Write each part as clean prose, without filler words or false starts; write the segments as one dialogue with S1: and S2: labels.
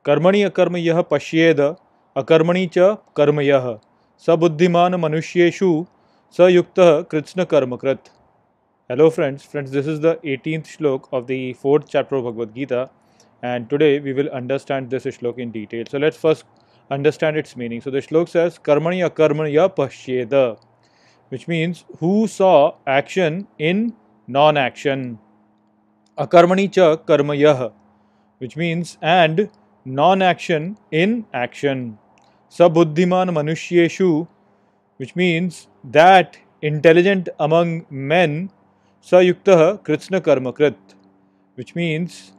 S1: कर्मणि अकर्म यः पश्येद अकर्मणि च कर्म यः स बुद्धिमान मनुष्येषु स युक्तः कृत्स्न कर्मकृत्. Hello friends, this is the 18th shlok of the 4th chapter of Bhagavad Gita, and today we will understand this shlok in detail. So let's first understand its meaning. So the shlok says Karmani akarmanya pashyeda, which means who saw action in non-action. Akarmani cha karmayah, which means and non-action in action. Sabuddhiman manushyeshu, which means that intelligent among men, sayuktah kritsna karmakrit, which means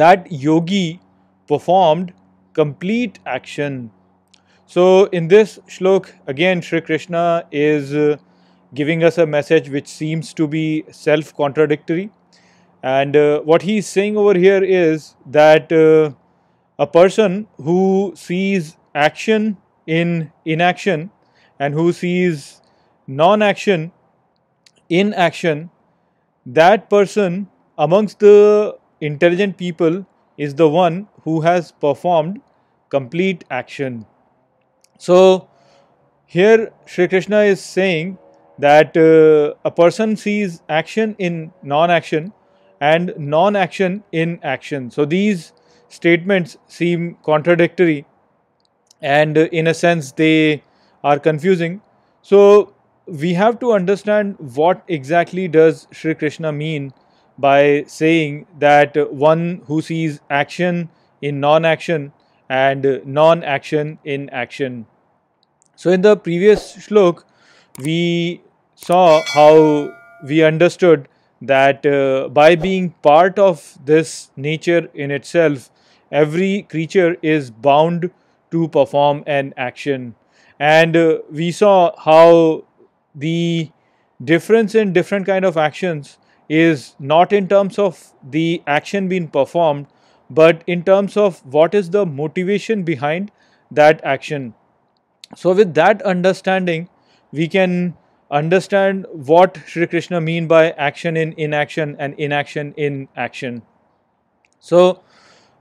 S1: that yogi performed complete action. So in this shlok again Shri Krishna is giving us a message which seems to be self-contradictory, and what he is saying over here is that a person who sees action in inaction and who sees non-action in action, that person amongst the intelligent people is the one who has performed complete action. So here Shri Krishna is saying that a person sees action in non-action and non-action in action. So these statements seem contradictory, and in a sense they are confusing. So we have to understand what exactly does Shri Krishna mean by saying that one who sees action in non-action and non-action in action. So in the previous shlok we saw how we understood that by being part of this nature in itself, every creature is bound to perform an action, and we saw how the difference in different kind of actions is not in terms of the action being performed, but in terms of what is the motivation behind that action. So with that understanding we can understand what Shri Krishna mean by action in inaction and inaction in action. So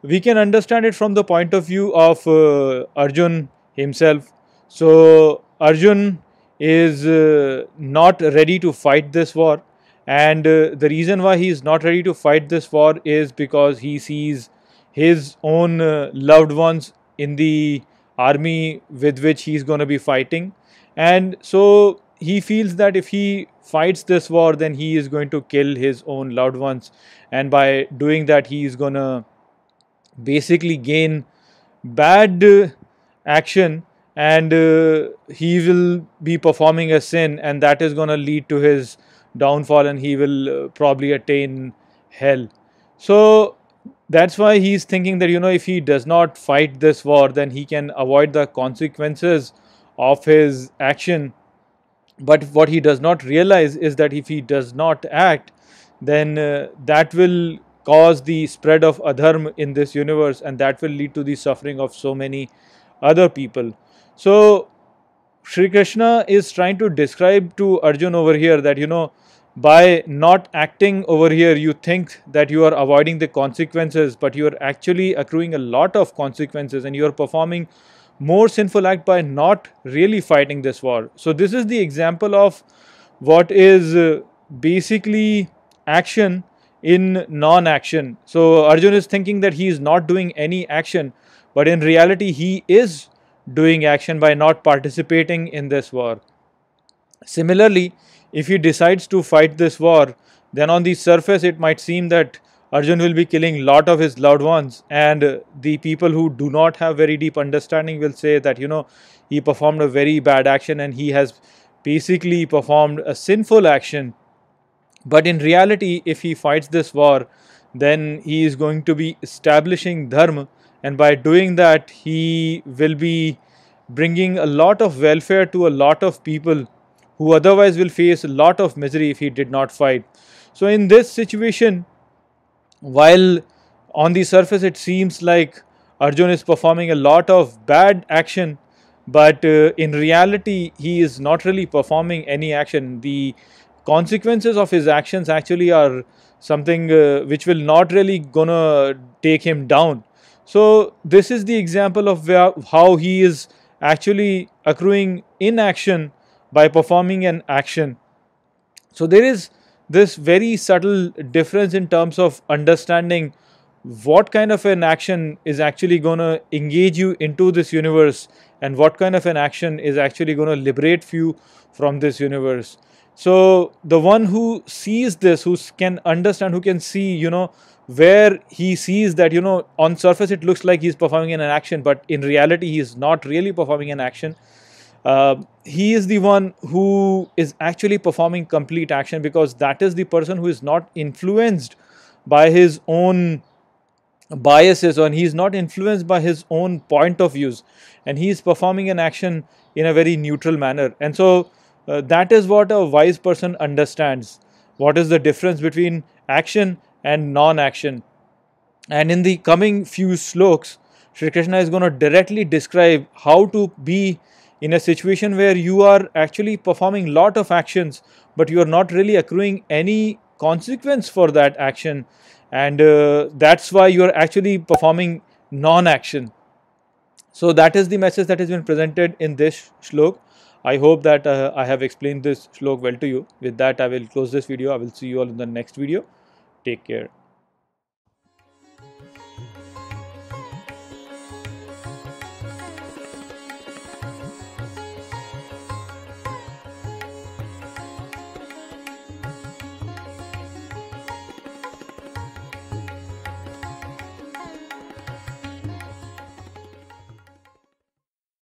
S1: we can understand it from the point of view of Arjun himself. So Arjun is not ready to fight this war, and the reason why he is not ready to fight this war is because he sees his own loved ones in the army with which he is going to be fighting, and so he feels that if he fights this war then he is going to kill his own loved ones, and by doing that he is going to basically gain bad action, and he will be performing a sin, and that is going to lead to his downfall, and he will probably attain hell. So that's why he is thinking that if he does not fight this war then he can avoid the consequences of his action. But what he does not realize is that if he does not act, then that will cause the spread of adharma in this universe, and that will lead to the suffering of so many other people. So Shri Krishna is trying to describe to Arjun over here that by not acting over here you think that you are avoiding the consequences, but you are actually accruing a lot of consequences, and you are performing more sinful act by not really fighting this war. So this is the example of what is basically action in non-action. So Arjun is thinking that he is not doing any action, but in reality he is doing action by not participating in this war. Similarly, if he decides to fight this war, then on the surface it might seem that Arjun will be killing lot of his loved ones, and the people who do not have very deep understanding will say that he performed a very bad action and he has basically performed a sinful action. But in reality, if he fights this war, then he is going to be establishing dharma, and by doing that he will be bringing a lot of welfare to a lot of people who otherwise will face a lot of misery if he did not fight. So in this situation, while on the surface it seems like Arjun is performing a lot of bad action, but in reality he is not really performing any action. The consequences of his actions actually are something which will not really gonna take him down. So this is the example of how he is actually accruing inaction by performing an action. So there is this very subtle difference in terms of understanding what kind of an action is actually going to engage you into this universe, and what kind of an action is actually going to liberate you from this universe. So the one who sees this, who can understand, who can see, where he sees that, on surface it looks like he's performing an action, but in reality he is not really performing an action. He is the one who is actually performing complete action, because that is the person who is not influenced by his own biases, and he's not influenced by his own point of views, and he is performing an action in a very neutral manner. And so that is what a wise person understands, what is the difference between action and non-action. And in the coming few sloks, Sri Krishna is going to directly describe how to be in a situation where you are actually performing lot of actions, but you are not really accruing any consequence for that action, and that's why you are actually performing non-action. So that is the message that has been presented in this shlok. I hope that I have explained this shlok well to you. With that, I will close this video. I will see you all in the next video. Take care.